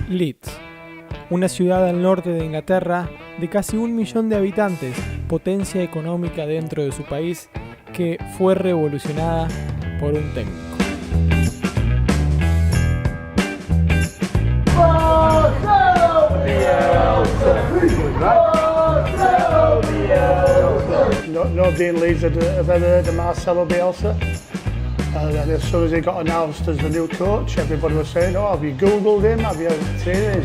Leeds, una ciudad al norte de Inglaterra de casi 1 millón de habitantes, potencia económica dentro de su país, que fue revolucionada por un técnico. Nobody in Leeds have ever heard of Marcelo Bielsa. And as soon as he got announced as the new coach, everybody was saying, "Oh, have you Googled him? Have you seen it?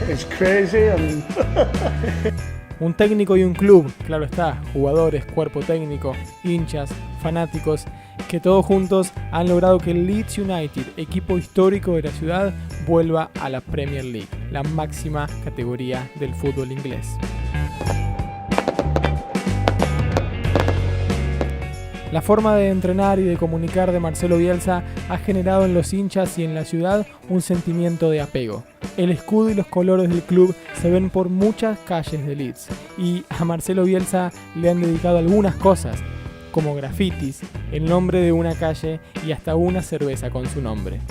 It's crazy." And Un técnico y un club, claro está, jugadores, cuerpo técnico, hinchas, fanáticos, que todos juntos han logrado que el Leeds United, equipo histórico de la ciudad, vuelva a la Premier League, la máxima categoría del fútbol inglés. La forma de entrenar y de comunicar de Marcelo Bielsa ha generado en los hinchas y en la ciudad un sentimiento de apego. El escudo y los colores del club se ven por muchas calles de Leeds y a Marcelo Bielsa le han dedicado algunas cosas, como grafitis, el nombre de una calle y hasta una cerveza con su nombre.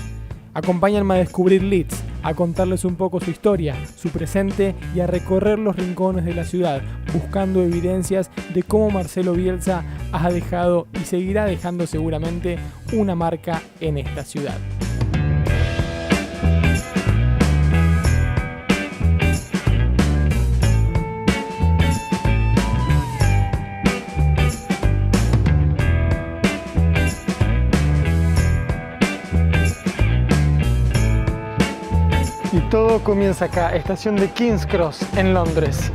Acompáñenme a descubrir Leeds, a contarles un poco su historia, su presente y a recorrer los rincones de la ciudad, buscando evidencias de cómo Marcelo Bielsa ha dejado y seguirá dejando seguramente una marca en esta ciudad. Y todo comienza acá, estación de King's Cross, en Londres.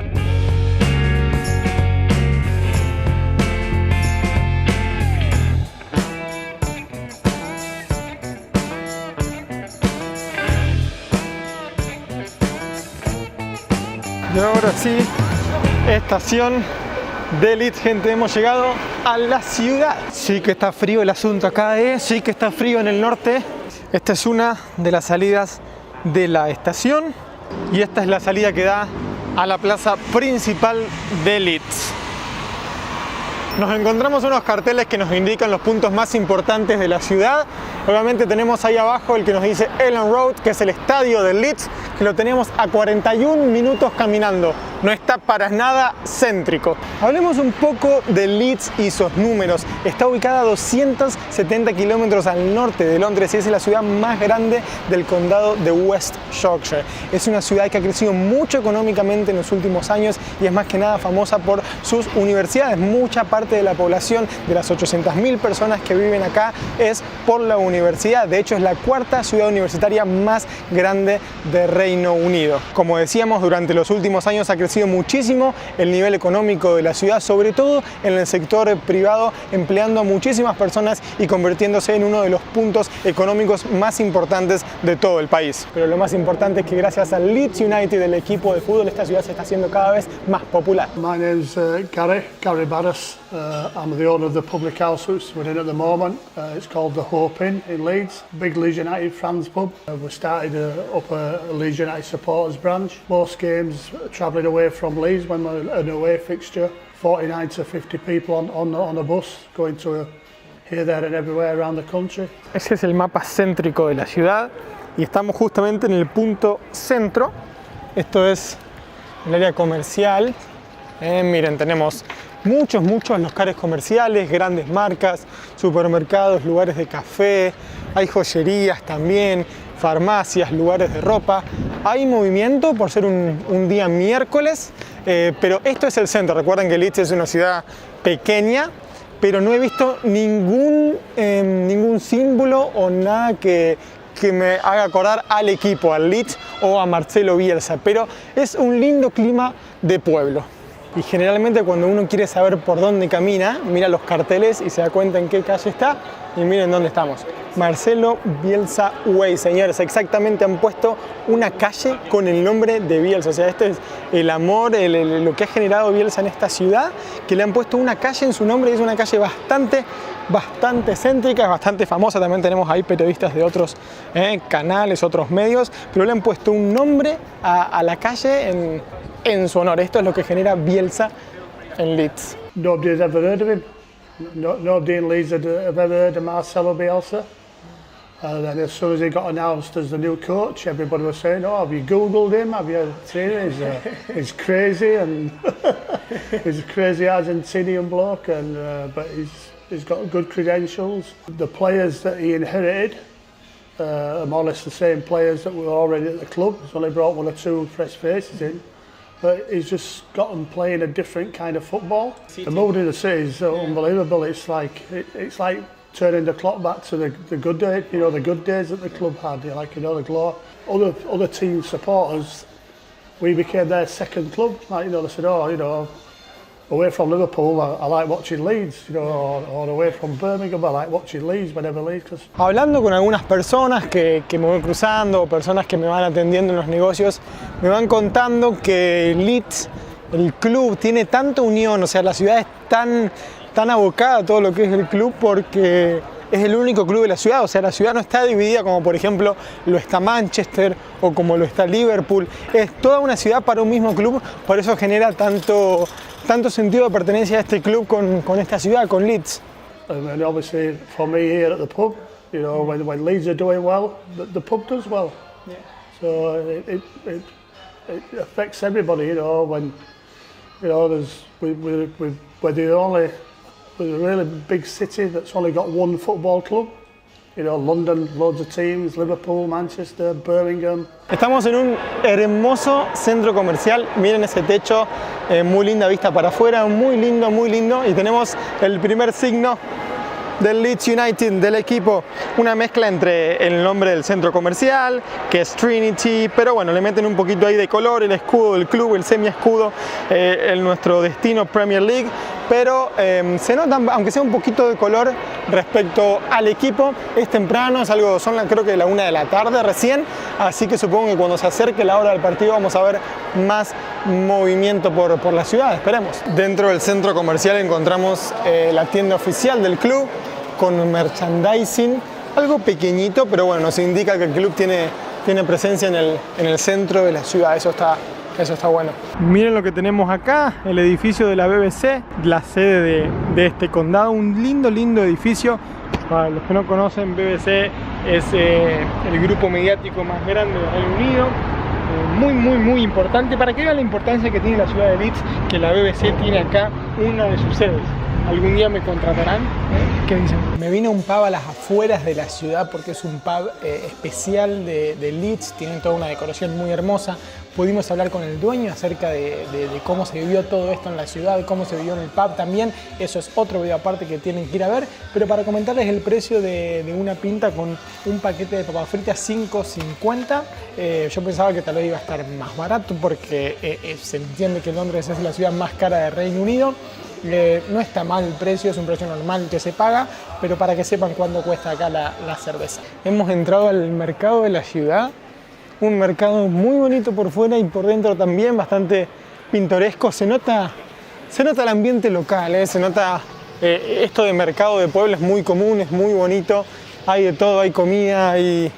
Y ahora sí, estación de Leeds, gente, hemos llegado a la ciudad. Sí que está frío el asunto acá, sí que está frío en el norte. Esta es una de las salidas de la estación y esta es la salida que da a la plaza principal de Leeds. Nos encontramos unos carteles que nos indican los puntos más importantes de la ciudad. Obviamente tenemos ahí abajo el que nos dice Elland Road, que es el estadio del Leeds, que lo tenemos a 41 minutos caminando. No está para nada céntrico. Hablemos un poco de Leeds y sus números. Está ubicada a 270 kilómetros al norte de Londres y es la ciudad más grande del condado de West Yorkshire. Es una ciudad que ha crecido mucho económicamente en los últimos años y es más que nada famosa por sus universidades. Mucha parte de la población, de las 800.000 personas que viven acá, es por la universidad. De hecho, es la cuarta ciudad universitaria más grande de Reino Unido. Como decíamos, durante los últimos años ha crecido muchísimo el nivel económico de la ciudad, sobre todo en el sector privado, empleando a muchísimas personas y convirtiéndose en uno de los puntos económicos más importantes de todo el país. Pero lo más importante es que gracias al Leeds United, el equipo de fútbol, esta ciudad se está haciendo cada vez más popular. my name's Gary Barris. I'm the owner of the public house we're in at the moment. It's called the Hope Inn in Leeds. Big Leeds United fans pub. We started up a Leeds United supporters branch. Most games travelling away from Leeds when we're an away fixture. 49 to 50 people on a bus going to here, there and everywhere around the country. Ese es el mapa céntrico de la ciudad y estamos justamente en el punto centro. Esto es el área comercial. Miren, tenemos muchos locales comerciales, grandes marcas, supermercados, lugares de café, hay joyerías también, farmacias, lugares de ropa. Hay movimiento por ser un día miércoles, pero esto es el centro. Recuerden que Leeds es una ciudad pequeña, pero no he visto ningún símbolo o nada que me haga acordar al equipo, al Leeds o a Marcelo Bielsa, pero es un lindo clima de pueblo. Y generalmente cuando uno quiere saber por dónde camina, mira los carteles y se da cuenta en qué calle está y miren dónde estamos. Marcelo Bielsa Way, señores, exactamente han puesto una calle con el nombre de Bielsa. O sea, este es el amor, lo que ha generado Bielsa en esta ciudad, que le han puesto una calle en su nombre y es una calle bastante céntrica, es bastante famosa. También tenemos ahí periodistas de otros canales, otros medios, pero le han puesto un nombre a la calle en su honor. Esto es lo que genera Bielsa en Leeds. Nobody's ever heard of him. Nobody in Leeds have ever heard of Marcelo Bielsa. And then as soon as he got announced as the new coach, everybody was saying, "Oh, have you Googled him? Have you seen him? He's crazy and he's a crazy Argentinian bloke, and but he's got good credentials." The players that he inherited are more or less the same players that were already at the club. He's only brought one or two fresh faces in, but he's just got them playing a different kind of football. The mood in the city is unbelievable. It's like turning the clock back to the good days, you know, the good days that the club had, like, you know, the glory. Other team supporters, we became their second club. Like, you know, they said, "Oh, you know, away from Liverpool, I like watching Leeds, you know, or away from Birmingham, I like watching Leeds whenever Leeds." Hablando con algunas personas que me voy cruzando, personas que me van atendiendo en los negocios, me van contando que Leeds, el club, tiene tanta unión, o sea, la ciudad es tan abocada a todo lo que es el club porque es el único club de la ciudad, o sea, la ciudad no está dividida como por ejemplo lo está Manchester o como lo está Liverpool, es toda una ciudad para un mismo club, por eso genera tanto sentido de pertenencia a este club con esta ciudad, con Leeds. And obviously for me here at the pub, you know, when Leeds are doing well, the pub does well. Yeah. So it affects everybody, you know, when, you know, we're a really big city that's only got one football club. You know, London, loads of teams, Liverpool, Manchester, Birmingham. Estamos en un hermoso centro comercial, miren ese techo, muy linda vista para afuera, muy lindo, y tenemos el primer signo del Leeds United, del equipo, una mezcla entre el nombre del centro comercial, que es Trinity, pero bueno, le meten un poquito ahí de color, el escudo del club, el semi-escudo, nuestro destino Premier League, pero se nota, aunque sea un poquito de color respecto al equipo. Es temprano, son creo que la 1 de la tarde recién, así que supongo que cuando se acerque la hora del partido vamos a ver más movimiento por la ciudad, esperemos. Dentro del centro comercial encontramos la tienda oficial del club, con merchandising, algo pequeñito, pero bueno, nos indica que el club tiene presencia en el centro de la ciudad, eso está bueno. Miren lo que tenemos acá, el edificio de la BBC, la sede de este condado, un lindo edificio. Para los que no conocen, BBC es el grupo mediático más grande del Reino Unido. Muy importante, para que vean la importancia que tiene la ciudad de Leeds, que la BBC tiene acá una de sus sedes. ¿Algún día me contratarán? ¿Qué dicen? Me vine a un pub a las afueras de la ciudad porque es un pub especial de Leeds, tienen toda una decoración muy hermosa. Pudimos hablar con el dueño acerca de cómo se vivió todo esto en la ciudad, cómo se vivió en el pub también. Eso es otro video aparte que tienen que ir a ver. Pero para comentarles el precio de una pinta con un paquete de papas fritas, $5.50. Yo pensaba que tal vez iba a estar más barato porque se entiende que Londres es la ciudad más cara del Reino Unido. No está mal el precio, es un precio normal que se paga, pero para que sepan cuánto cuesta acá la cerveza. Hemos entrado al mercado de la ciudad, un mercado muy bonito por fuera y por dentro también, bastante pintoresco. Se nota el ambiente local, se nota esto de mercado de pueblo, es muy común, es muy bonito, hay de todo, hay comida, hay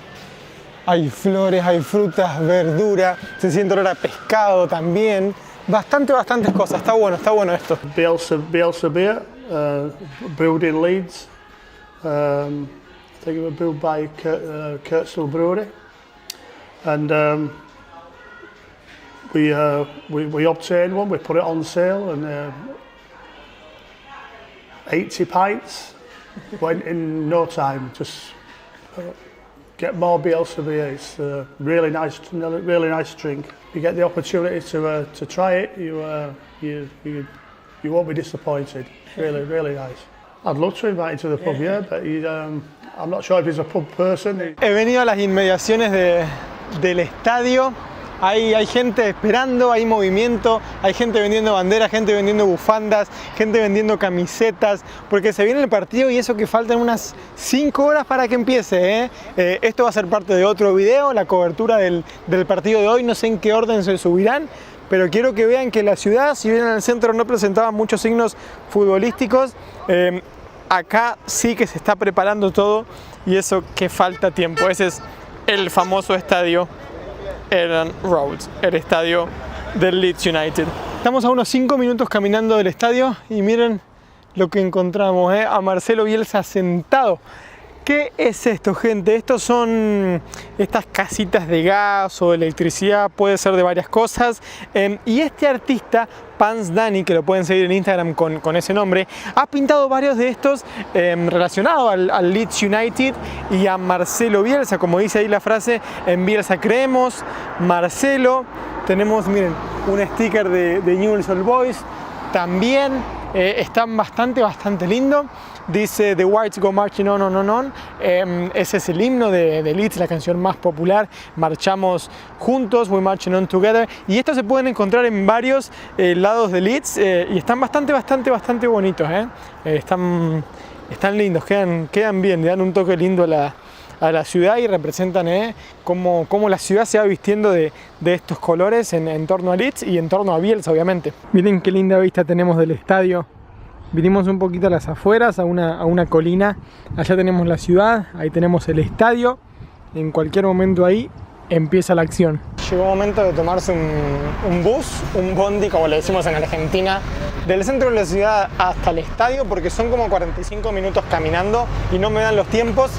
flores, hay frutas, verdura, se siente olor a pescado también. Bastantes cosas, está bueno esto. Bielsa beer, brewed in Leeds. I think it was brewed by Kurtzl Brewery, and we obtained one. We put it on sale, and 80 pints went in no time. Just get more Bielsa beer. It's really nice drink. You get the opportunity to try it, you won't be disappointed. Really nice. I'd love to invite him to the pub, yeah, but I'm not sure if he's a pub person. He venido a las inmediaciones del estadio. Hay gente esperando, hay movimiento, hay gente vendiendo banderas, gente vendiendo bufandas, gente vendiendo camisetas, porque se viene el partido y eso que faltan unas 5 horas para que empiece. Esto va a ser parte de otro video, la cobertura del partido de hoy, no sé en qué orden se subirán, pero quiero que vean que la ciudad, si bien en el centro no presentaba muchos signos futbolísticos, acá sí que se está preparando todo y eso que falta tiempo. Ese es el famoso estadio Elland Road, el estadio del Leeds United. Estamos a unos 5 minutos caminando del estadio y miren lo que encontramos, a Marcelo Bielsa sentado ¿Qué es esto, gente? Estos son estas casitas de gas o de electricidad, puede ser de varias cosas. Y este artista, Pans Dani, que lo pueden seguir en Instagram con ese nombre, ha pintado varios de estos relacionados al Leeds United y a Marcelo Bielsa, como dice ahí la frase, en Bielsa creemos, Marcelo. Tenemos, miren, un sticker de Newell's Old Boys, también están bastante lindo. Dice The Whites Go Marching On, On, On, On. Ese es el himno de Leeds, la canción más popular. Marchamos juntos, We Marching On Together. Y estos se pueden encontrar en varios lados de Leeds y están bastante bonitos. Están lindos, quedan bien, le dan un toque lindo a la ciudad y representan cómo la ciudad se va vistiendo de estos colores en torno a Leeds y en torno a Bielsa, obviamente. Miren qué linda vista tenemos del estadio. Vinimos un poquito a las afueras, a una colina. Allá tenemos la ciudad, ahí tenemos el estadio. En cualquier momento ahí empieza la acción. Llegó el momento de tomarse un bus, un bondi, como le decimos en Argentina, del centro de la ciudad hasta el estadio, porque son como 45 minutos caminando y no me dan los tiempos.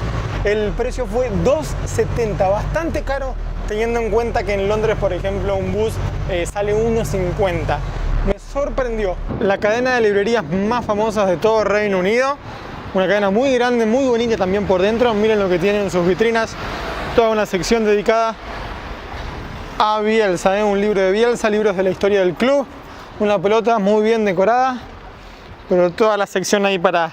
El precio fue $2.70, bastante caro, teniendo en cuenta que en Londres, por ejemplo, un bus sale $1.50. Me sorprendió. La cadena de librerías más famosas de todo Reino Unido, una cadena muy grande, muy bonita también por dentro. Miren lo que tienen en sus vitrinas, toda una sección dedicada a Bielsa, un libro de Bielsa, libros de la historia del club, una pelota muy bien decorada, pero toda la sección ahí para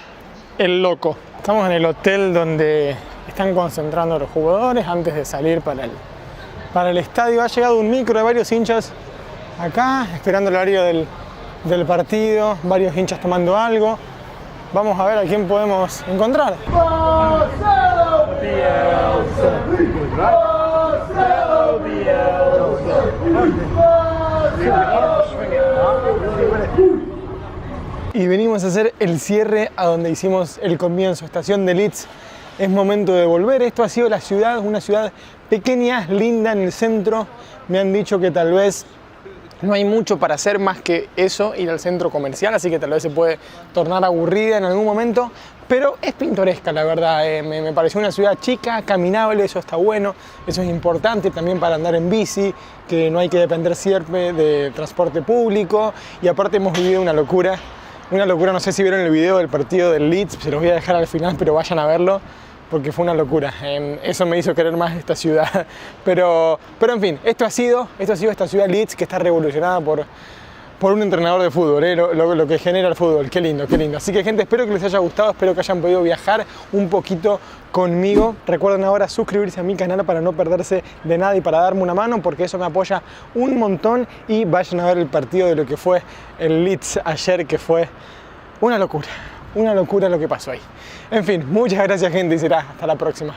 el loco. Estamos en el hotel donde están concentrando los jugadores antes de salir para el estadio. Ha llegado un micro de varios hinchas acá, esperando el horario del partido, varios hinchas tomando algo. Vamos a ver a quién podemos encontrar. ¡Marcelo Bielsa! ¡Marcelo Bielsa! Y venimos a hacer el cierre a donde hicimos el comienzo, estación de Leeds. Es momento de volver. Esto ha sido la ciudad, una ciudad pequeña, linda en el centro. Me han dicho que tal vez no hay mucho para hacer más que eso, ir al centro comercial, así que tal vez se puede tornar aburrida en algún momento, pero es pintoresca, la verdad. Me pareció una ciudad chica, caminable, eso está bueno, eso es importante también para andar en bici, que no hay que depender siempre de transporte público, y aparte hemos vivido una locura, no sé si vieron el video del partido del Leeds, se los voy a dejar al final, pero vayan a verlo, porque fue una locura. Eso me hizo querer más esta ciudad. Pero en fin, esto ha sido esta ciudad Leeds, que está revolucionada por un entrenador de fútbol, lo que genera el fútbol. Qué lindo, qué lindo. Así que, gente, espero que les haya gustado, espero que hayan podido viajar un poquito conmigo. Recuerden ahora suscribirse a mi canal para no perderse de nada y para darme una mano, porque eso me apoya un montón. Y vayan a ver el partido de lo que fue el Leeds ayer, que fue una locura lo que pasó ahí. En fin, muchas gracias, gente, y será hasta la próxima.